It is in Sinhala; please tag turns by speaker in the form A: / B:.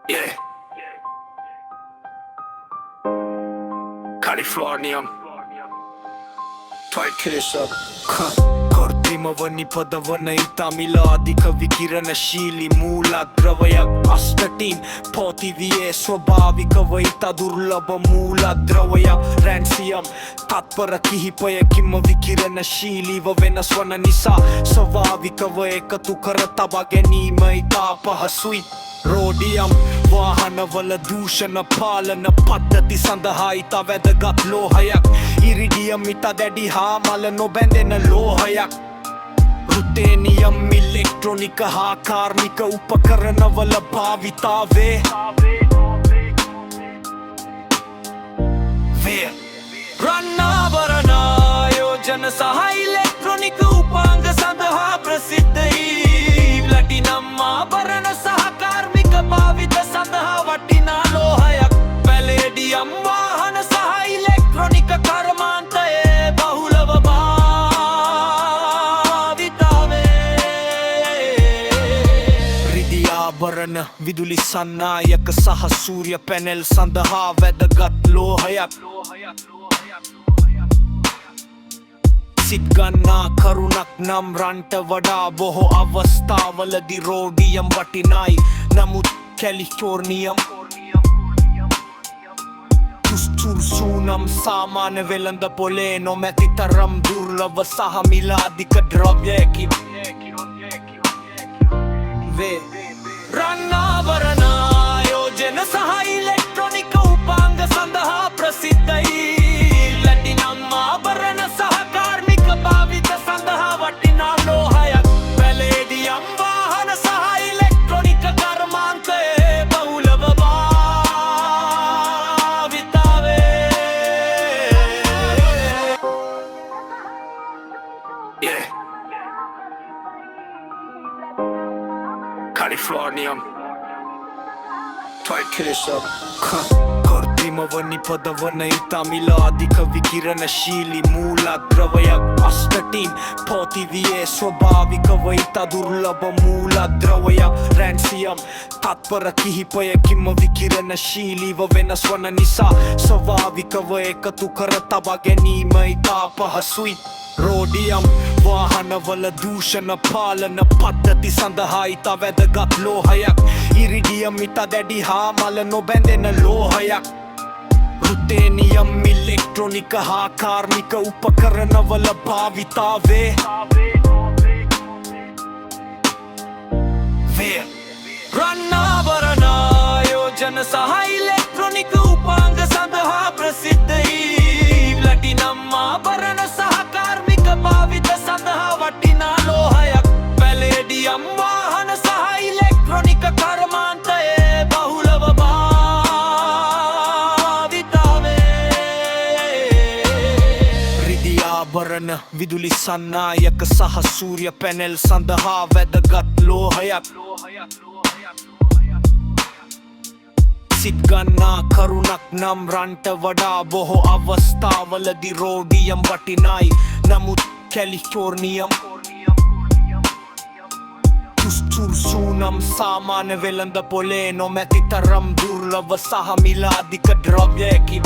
A: Yeah. Californium. Toikesha. ಕೃತ್ರಿಮವನಿ ಪದವನ ತಮಿಳ ಅಧಿಕ ವಿಕಿರಣಶೀಲಿ ಮೂಲ ದ್ರವಯ ಅಷ್ಟಟೀನ್ ಪೌತಿವಿಯೇ ಸ್ವಾಭಾವಿಕವೈತ ದುರ್ಲಭ ಮೂಲ ದ್ರವಯ ರ್ಯಾನ್ಸಿಯಂ ತಾತ್ಪರ ಕಿಹಿಪಯ ಕಿಮ್ಮ ವಿಕಿರಣಶೀಲಿ ವವೆನ ಸ್ವನ ನಿಸಾ ಸ್ವಾಭಾವಿಕವೇ ಕತುಕರ ತಬಗೆ ನೀಮೈ ತಾಪಹಸುಯಿ ರೋಡಿಯಂ ವಾಹನವಲ ದೂಷಣ ಪಾಲನ ಪದ್ಧತಿ ಸಂದಹಾಯಿತ වැදගත් ලෝහයක් ඉරිඩියම් ඉතා දැඩි හා මල නොබැඳෙන ලෝහයක් රුතේනියම් ඉලෙක්ට්‍රොනික හා කාර්මික උපකරණවල භාවිතාවේ රන්නාවරණ ආයෝජන සහ ඉලෙක්ට්‍රොනික උපාංග සඳහා ප්‍රසිද්ධයි ප්ලැටිනම් ආභරණ සහ කාර්මික භාවිත සඳහා වටිනා ලෝහයක් පැලේඩියම් වාහන සහ ඉලෙක්ට්‍රොනික කර්මාන්තයේ බහුලව භාවිතාවේ රිදි ආභරණ විදුලි සන්නායක සහ සූර්ය පැනෙල් සඳහා වැදගත් ලෝහයක් සිත් ගන්නා කරුණක් නම් රන්ට වඩා බොහෝ අවස්ථාවලදී රෝඩියම් වටිනයි නමුත් කැලිෆෝර්නියම් තුස්තුර්සූනම් සාමාන්‍ය වෙළඳ පොලේ නොමැති තරම් දුර්ලභ සහ මිල අධික ද්‍රව්‍යයකි රන්නාවරණ ආයෝජන සහ ඉලෙක්ට්‍රොනික උපාංග සඳහා ප්‍රසිද්ධයි ප්ලැටිනම් ආභරණ සහ කාර්මික භාවිත සඳහා වටිනා ලෝහයක් පැලේඩියම් වාහන සහ ඉලෙක්ට්‍රොනික කර්මාන්තයේ බහුලව භාවිතාවේ Yeah. Californium. Toikesha. කෘත්‍රිමවනි පදවන තමිල අධික විකිරණශීලි මූල ද්‍රවයක් අස්ටටීන් පෞතිවියේ ස්වාභාවිකවයිත දුර්ලභ මූල ද්‍රවයක් රැන්සියම් තත්පර කිහිපයකින්ම විකිරණශීලීව වෙනස් වන නිසා ස්වාභාවිකව එකතු කර තබා ගැනීම ඉතා පහසුයි රෝඩියම් වාහනවල දූෂණ පාලන පද්ධති සඳහා ඉතා වැදගත් ලෝහයක් ඉරිඩියම් ඉතා දැඩි හා මල නොබැඳෙන ලෝහයක් රුතේනියම් ඉලෙක්ට්‍රොනික හා කාර්මික උපකරණවල භාවිතාවේ රන්නාවරණ ආයෝජන සහ ඉලෙක්ට්‍රොනික උපාංග සඳහා ප්‍රසිද්ධයි ප්ලැටිනම් ආභරණ සහ කාර්මික භාවිත සඳහා වටිනා ලෝහයක් පැලේඩියම් වාහන සහ ඉලෙක්ට්‍රොනික කර්මාන්තයේ බහුලව භාවිතාවේ රිදි ආභරණ විදුලි සන්නායක සහ සූර්ය පැනෙල් සඳහා වැදගත් ලෝහයක් සිත් ගන්නා කරුණක් නම් රන්ට වඩා බොහෝ අවස්ථාවලදී රෝඩියම් වටිනයි නමුත් කැලිෆෝර්නියම් තුස්තුර්සූනම් සාමාන්‍ය වෙළඳ පොලේ නොමැති තරම් දුර්ලභ සහ මිල අධික ද්‍රව්‍යයකි